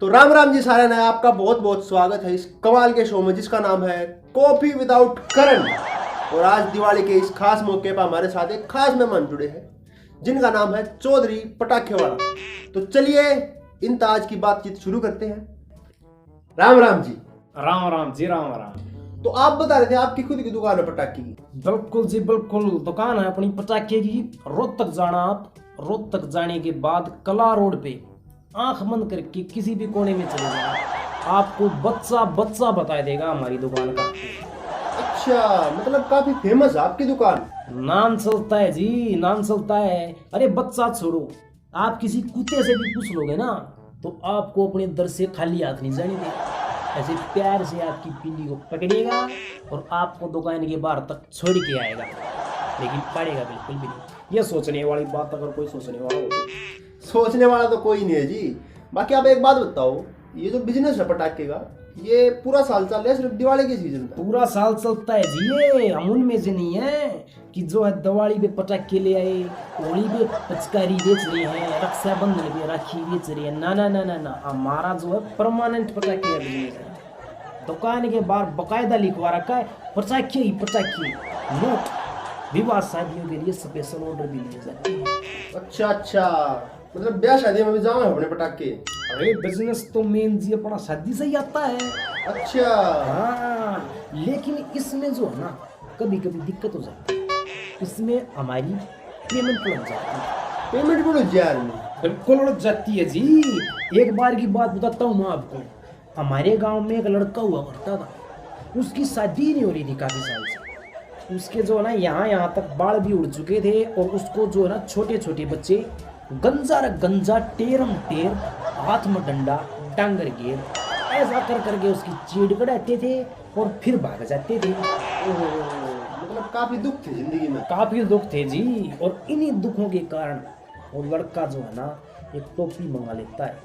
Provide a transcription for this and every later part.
तो राम राम जी सारे ने आपका बहुत बहुत स्वागत है इस कमाल के शो में जिसका नाम है कॉफी विदाउट करण। और आज दिवाली के इस खास मौके पर हमारे साथ एक खास मेहमान जुड़े हैं जिनका नाम है चौधरी पटाखे वाला। तो चलिए इन ताज की बातचीत शुरू करते हैं। राम राम जी। राम राम जी, राम राम। तो आप बता रहे थे आपकी खुद की दुकान है पटाखे की। बिल्कुल जी बिल्कुल, दुकान है अपनी पटाखे की। रोहतक जाना आप, रोहतक जाने के बाद कला रोड पे आंख बंद करके किसी भी कोने में चले जाना, आपको बच्चा बच्चा बता देगा हमारी दुकान का। अच्छा, मतलब काफी फेमस है आपकी दुकान। नाम चलता है जी, नाम चलता है। अरे बच्चा छोड़ो, आप किसी कुत्ते से भी पूछ लोगे ना तो आपको अपने दर से खाली हाथ नहीं जाने देगा। ऐसे प्यार से आपकी पिंडी को पकड़ेगा और आपको दुकान के बाहर तक छोड़ के आएगा, लेकिन पड़ेगा बिल्कुल भी नहीं। ये सोचने वाली बात अगर कोई सोचने वाला हो तो। सोचने वाला तो कोई नहीं है जी। बाकी आप एक बात बताओ, ये जो बिजनेस है पटाखे का ये पूरा साल चल रहा है सिर्फ दिवाली के सीजन में? पूरा साल चलता है जी। ये हम उनमें से नहीं है कि जो है दिवाली पे पटाखे ले आए, होली पे पिचकारी बेच रहे हैं, रक्षाबंधन पे राखी बेच रही है। ना ना ना ना ना, हमारा जो है परमानेंट पटाखे का बिजनेस है। दुकान के बाहर बकायदा लिखवा रखा है पटाखे ही पटाखे। नोट, विवाह शादियों के लिए स्पेशल ऑर्डर भी लिए जाते हैं। अच्छा अच्छा, मतलब ब्याह शादी में भी जाओ अपने पटाखे। अरे बिजनेस तो मेन जी अपना शादी से ही आता है। अच्छा हाँ, लेकिन इसमें जो है ना कभी कभी दिक्कत हो जाती है। इसमें हमारी पेमेंट लग जाती है। पेमेंट भी लग जाए बिल्कुल लग जाती है जी। एक बार की बात बताता हूँ मैं आपको। हमारे गांव में एक लड़का हुआ करता था, उसकी शादी नहीं हो रही थी काफी साल से। उसके जो है ना यहाँ तक बाल भी उड़ चुके थे और उसको जो है ना छोटे छोटे बच्चे गंजा र गंजा टेरम टेर, हाथ में डंडा डांगर गेर ऐसा कर करके उसकी चीड़ कढ़ाते थे और फिर भाग जाते थे। मतलब काफी दुख थे जिंदगी में। काफी दुख थे जी। और इन्हीं दुखों के कारण वो लड़का जो है ना एक टोपी मंगा लेता है,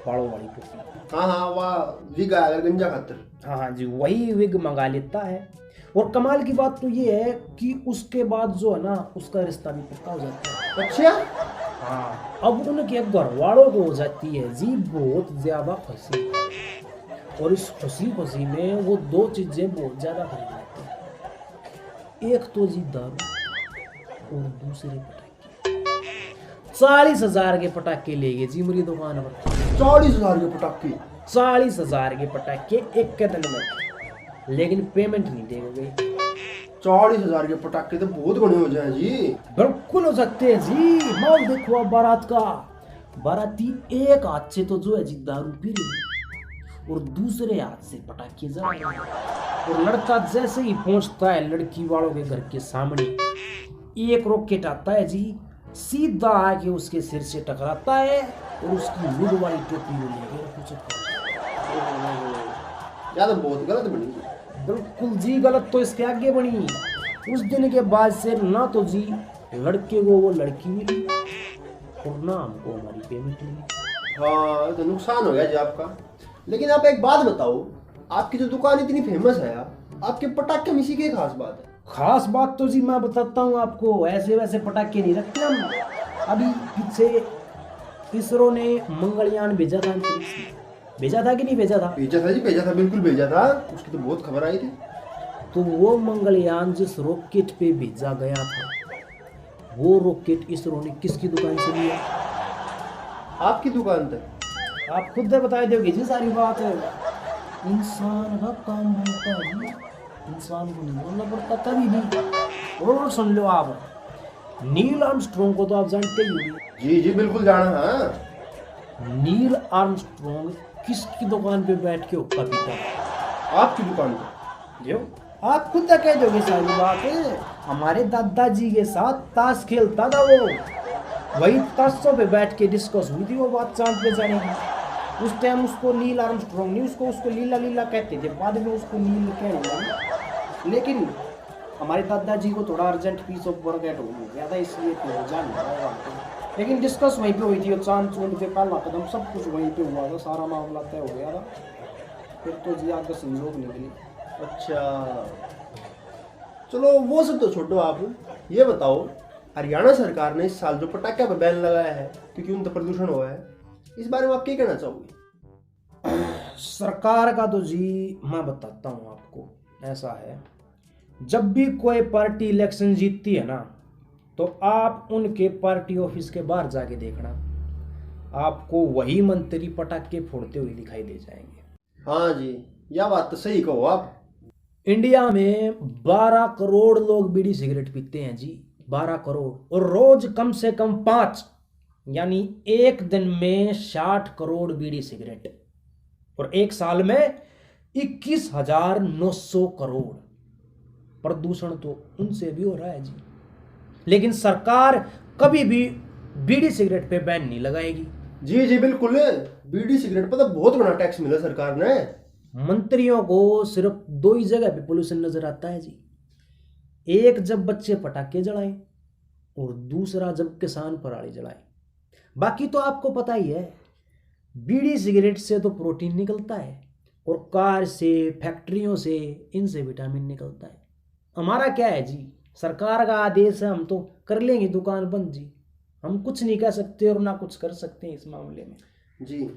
बालों वाली टोपी। हाँ हाँ, वाह विग अगर गंजा खातर। हाँ हाँ जी, वही विग मंगा लेता है। और कमाल की बात तो ये है कि उसके बाद जो है ना उसका रिश्ता भी पक्का हो जाता है। अच्छा हाँ, अब उनके घर वालों को हो जाती है जी बहुत ज्यादा खुशी। और इस खुशी खुशी में वो दो चीजें बहुत ज्यादा खरीद लेते हैं। एक तो जी दारू और दूसरे पटाखे। 40,000 के पटाखे ले गए जी मेरी दुकान पर। 40,000 के पटाखे? 40,000 के पटाखे एक के दिन में, लेकिन पेमेंट नहीं देंगे गई। 40,000 के पटाखे तो बहुत बड़े हो जाए जी। बिल्कुल हो सकते हैं जी। माल देखो आप बारात का, बाराती एक हाथ से तो जो है जी दारू पी रही है और दूसरे हाथ से पटाखे जला रहे हैं। और लड़का जैसे ही पहुंचता है लड़की वालों के घर के सामने, एक रॉकेट आता है जी, सीधा आके उसके सिर से टकराता है और उसकी मुंह वाली टोपी को लेकर या तो बहुत गलत बनी। बिल्कुल जी गलत तो इसके आगे बनी। उस दिन के बाद से ना तो जी लड़के को वो लड़की मिली और ना हमको हमारी पेमेंट मिली। हाँ तो नुकसान हो गया जी आपका। लेकिन आप एक बात बताओ, आपकी जो दुकान इतनी फेमस है आपके पटाखे में इसी की खास बात है? खास बात तो जी मैं बताता हूँ आपको, ऐसे वैसे पटाखे नहीं रखते हम। अभी पीछे इसरो ने मंगलयान भेजा था, भेजा था कि नहीं भेजा था? भेजा था जी, भेजा था, बिल्कुल भेजा था। उसकी तो बहुत खबर आई थी। तो वो मंगलयान जिस रॉकेट पे भेजा गया था वो रॉकेट इसरो ने किसकी दुकान से लिया? आपकी दुकान तक? आप खुद बता दोगे जी सारी बात है। इंसान का काम होता है जी, इंसान को नहीं बोलना पड़ता कभी भी। और सुन लो आप, नील आर्मस्ट्रॉन्ग को तो आप जानते ही होंगे। जी जी बिल्कुल जाना। हाँ, नील आर्मस्ट्रॉन्ग किसकी दुकान पे बैठ के हुक्का पीता है? आपकी दुकान पर। जो आप खुद कह दोगे सारी बात है। हमारे दादाजी के साथ ताश खेलता था वो, वही ताशों पे बैठ के डिस्कस हुई थी वो बात चांद पे जाने की। उस टाइम उसको नील आर्मस्ट्रॉन्ग नहीं, उसको लीला लीला कहते थे, बाद में उसको नील कहने लगे। लेकिन हमारे दादाजी को थोड़ा अर्जेंट पीस ऑफ वर्क हो गया था, इसलिए तो जान। लेकिन डिस्कस वहीं पे हुई थी, चांद चूंद पे काला कदम सब कुछ वहीं पे हुआ था, सारा मामला तय हो गया था। फिर तो जी आगे संजोग निकली। अच्छा चलो वो सब तो छोड़ो, आप ये बताओ हरियाणा सरकार ने इस साल जो पटाखे पर बैन लगाया है क्योंकि उन तो प्रदूषण हुआ है, इस बारे में आप क्या कहना चाहोगे? सरकार का तो जी मैं बताता हूँ आपको, ऐसा है जब भी कोई पार्टी इलेक्शन जीतती है ना, तो आप उनके पार्टी ऑफिस के बाहर जाके देखना, आपको वही मंत्री पटाखे फोड़ते हुए दिखाई दे जाएंगे। हाँ जी, यह बात तो सही कहो आप। इंडिया में 12 करोड़ लोग बीड़ी सिगरेट पीते हैं जी, 12 करोड़, और रोज कम से कम 5, यानी एक दिन में 60 करोड़ बीड़ी सिगरेट, और एक साल में 21,900 करोड़। प्रदूषण तो उनसे भी हो रहा है जी, लेकिन सरकार कभी भी बीड़ी सिगरेट पे बैन नहीं लगाएगी। जी जी बिल्कुल, बीड़ी सिगरेट पर तो बहुत बड़ा टैक्स मिला सरकार ने। मंत्रियों को सिर्फ 2 ही जगह पे पोल्यूशन नजर आता है जी, एक जब बच्चे पटाखे जलाएं और दूसरा जब किसान पराली जलाएं। बाकी तो आपको पता ही है, बीड़ी सिगरेट से तो प्रोटीन निकलता है, और कार से, फैक्ट्रियों से, इनसे विटामिन निकलता है। हमारा क्या है जी, सरकार का आदेश है, हम तो कर लेंगे दुकान बंद जी, हम कुछ नहीं कह सकते और ना कुछ कर सकते हैं इस मामले में जी।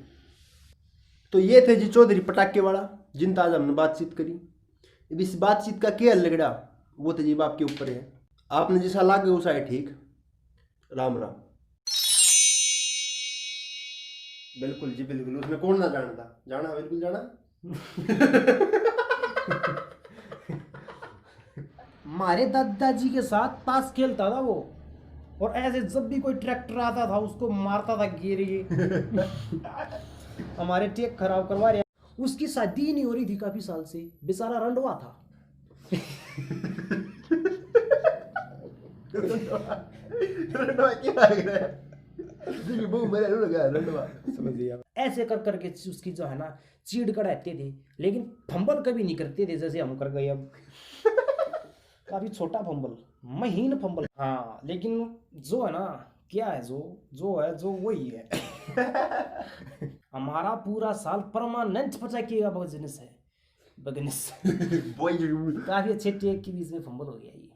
तो ये थे जी चौधरी पटाखे वाला, जिनसे आज हमने बातचीत करी। अब इस बातचीत का क्या लगड़ा वो तो जी आपके ऊपर है, आपने जैसा लागे वैसा है ठीक। राम राम। बिल्कुल जी बिल्कुल, उसमें कौन ना जानता, जाना बिल्कुल जाना। हमारे दादाजी के साथ ताश खेलता था वो, और ऐसे जब भी कोई ट्रैक्टर आता था उसको मारता था गिर हमारे टेक खराब करवा रहे। उसकी शादी ही नहीं हो रही थी काफी साल से, बेचारा रंडवा था। ऐसे कर करके उसकी जो है ना चीड़ कढ़ाते थे, लेकिन फंबल कभी नहीं करते थे जैसे हम कर गए अब। काफी छोटा फंबल, महीन फंबल। हाँ, लेकिन जो है ना, क्या है जो वही है। हमारा पूरा साल परमानेंट पटाखे का बिजनेस है, काफी अच्छे टेक के बीच में फंबल हो गया ये।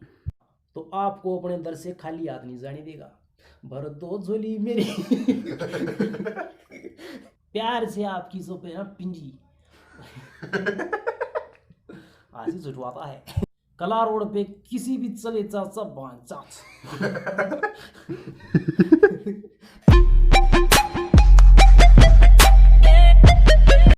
तो आपको अपने दर से खाली हाथ नहीं जाने देगा, भर दो झोली मेरी। प्यार से आपकी सो पे ना पिंजी आज ही जुटवाता है। कला रोड पे किसी भी चले चाचा बांच।